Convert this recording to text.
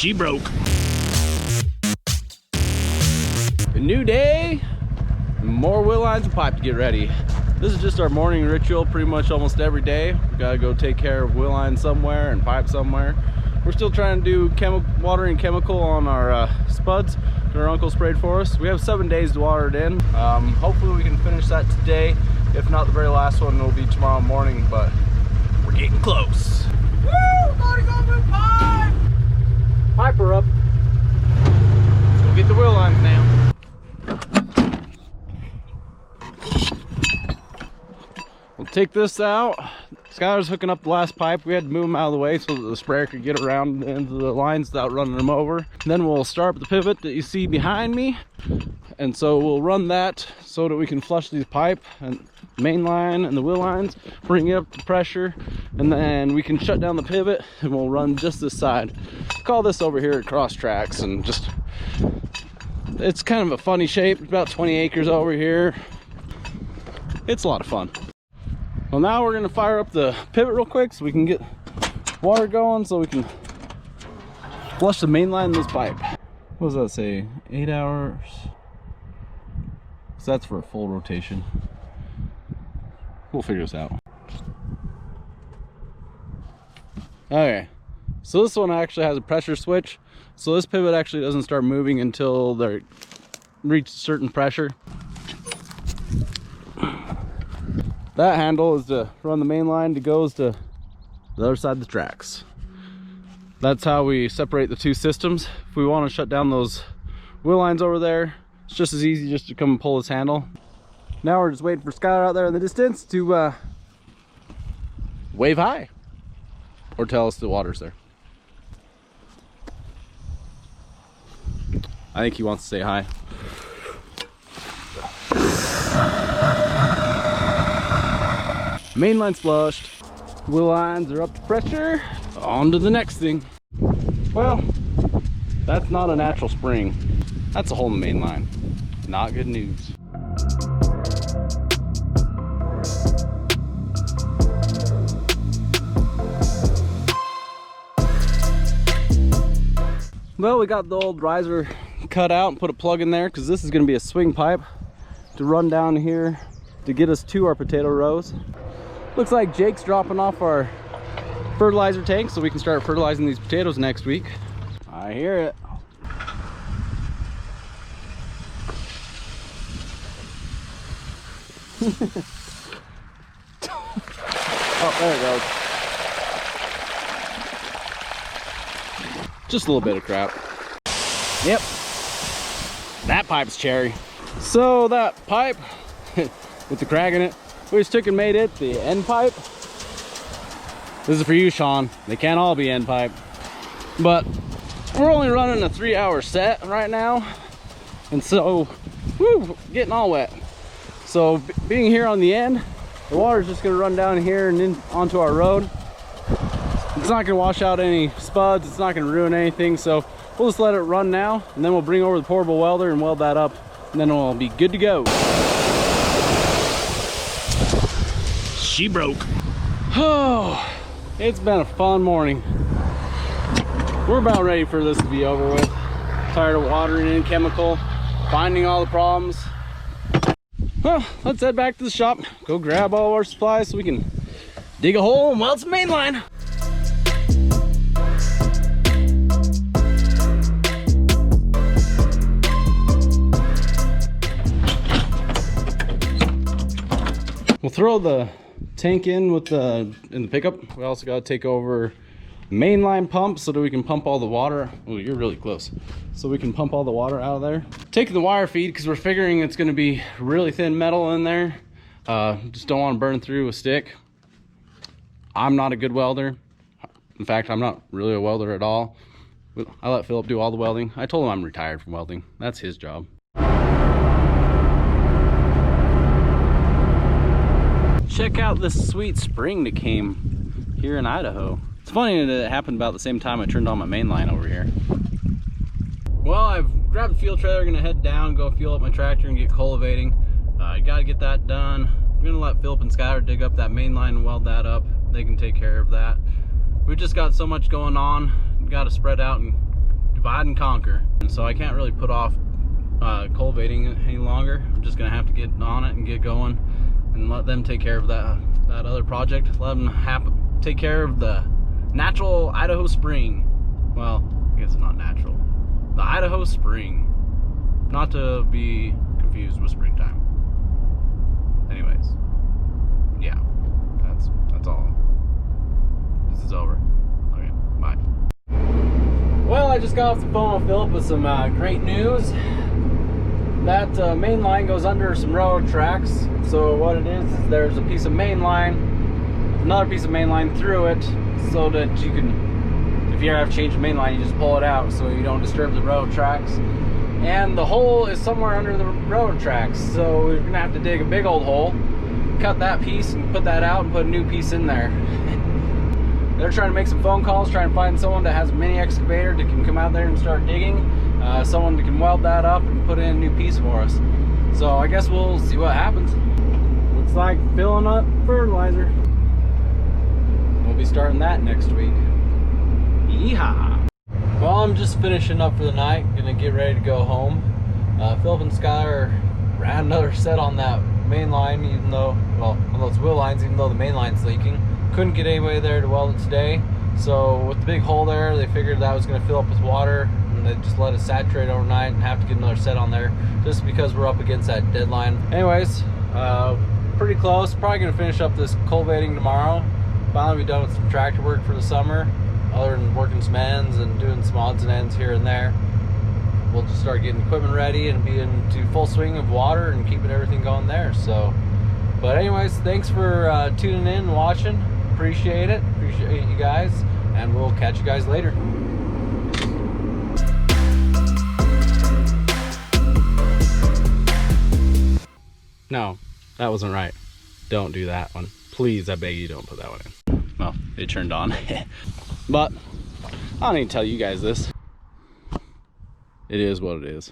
She broke. A new day, more wheel lines and pipe to get ready. This is just our morning ritual pretty much almost every day. We gotta go take care of wheel lines somewhere and pipe somewhere. We're still trying to do water and chemical on our spuds that our uncle sprayed for us. We have 7 days to water it in. Hopefully we can finish that today. If not, the very last one will be tomorrow morning, but we're getting close. Woo! Gotta go move pipe! Pipe her up. Let's go get the wheel lines now. We'll take this out. Skylar's hooking up the last pipe. We had to move them out of the way so that the sprayer could get around into the lines without running them over. Then we'll start the pivot that you see behind me. And so we'll run that so that we can flush these pipe and main line and the wheel lines, bring it up to pressure, and then we can shut down the pivot and we'll run just this side. Call this over here cross tracks, and just, it's kind of a funny shape. It's about 20 acres over here. It's a lot of fun. Well, now we're gonna fire up the pivot real quick so we can get water going so we can flush the main line in this pipe. What does that say? 8 hours? So that's for a full rotation. We'll figure this out. Okay, so this one actually has a pressure switch. So this pivot actually doesn't start moving until they reach a certain pressure. That handle is to run the main line that goes to the other side of the tracks. That's how we separate the two systems. If we want to shut down those wheel lines over there, it's just as easy just to come and pull this handle. Now we're just waiting for Skylar out there in the distance to wave hi or tell us the water's there. I think he wants to say hi. Main line's flushed, wheel lines are up to pressure. On to the next thing. Well, that's not a natural spring. That's a hole in the main line. Not good news. Well, we got the old riser cut out and put a plug in there because this is going to be a swing pipe to run down here to get us to our potato rows. Looks like Jake's dropping off our fertilizer tank so we can start fertilizing these potatoes next week. I hear it. Oh, there it goes. Just a little bit of crap. Yep. That pipe's cherry. So that pipe with the crack in it, we just took and made it the end pipe. This is for you, Sean. They can't all be end pipe. But we're only running a 3-hour set right now. And so, woo, getting all wet. So being here on the end, the water's just gonna run down here and in onto our road. It's not gonna wash out any spuds. It's not gonna ruin anything. So we'll just let it run now, and then we'll bring over the portable welder and weld that up, and then we'll be good to go. She broke. Oh, it's been a fun morning. We're about ready for this to be over with. Tired of watering in chemical, finding all the problems. Well, let's head back to the shop, go grab all our supplies so we can dig a hole and weld some main line. We'll throw the tank in with the pickup. We also got to take over mainline pump so that we can pump all the water. Oh, you're really close. So we can pump all the water out of there. Taking the wire feed because we're figuring it's going to be really thin metal in there. Just don't want to burn through a stick. I'm not a good welder. In fact, I'm not really a welder at all. I let Phillip do all the welding. I told him I'm retired from welding. That's his job. Check out this sweet spring that came here in Idaho. It's funny that it happened about the same time I turned on my main line over here. Well, I've grabbed the fuel trailer, gonna head down, go fuel up my tractor and get cultivating. You gotta get that done. I'm gonna let Phillip and Skylar dig up that main line and weld that up. They can take care of that. We've just got so much going on. We gotta spread out and divide and conquer. And so I can't really put off cultivating it any longer. I'm just gonna have to get on it and get going and let them take care of that other project. Let them take care of the natural Idaho spring. Well, I guess it's not natural. The Idaho spring. Not to be confused with springtime. Anyways, yeah, that's all. This is over. Okay, bye. Well, I just got off the phone with Phillip with some great news. That Mainline goes under some railroad tracks. So what it is there's a piece of Mainline, another piece of Mainline through it, so that you can, if you ever have to change the Mainline, you just pull it out so you don't disturb the railroad tracks. And the hole is somewhere under the railroad tracks, so we're gonna have to dig a big old hole, cut that piece and put that out and put a new piece in there. They're trying to make some phone calls, trying to find someone that has a mini excavator that can come out there and start digging, someone that can weld that up and put in a new piece for us. So I guess we'll see what happens. Looks like filling up fertilizer. We'll be starting that next week. Yeehaw! Well, I'm just finishing up for the night, gonna get ready to go home. Phillip and Skylar ran another set on that main line, even though, well, on those wheel lines, even though the main line's leaking. Couldn't get anybody there to weld it today, so with the big hole there, they figured that was gonna fill up with water, and they just let it saturate overnight and have to get another set on there, just because we're up against that deadline. Anyways, pretty close. Probably gonna finish up this cultivating tomorrow. Finally be done with some tractor work for the summer. Other than working some ends and doing some odds and ends here and there, we'll just start getting equipment ready and be into full swing of water and keeping everything going there. So, but anyways, thanks for tuning in and watching. Appreciate it. Appreciate you guys, and we'll catch you guys later. No, that wasn't right. Don't do that one. Please, I beg you, don't put that one in. Well, it turned on. But I don't need to tell you guys this. It is what it is.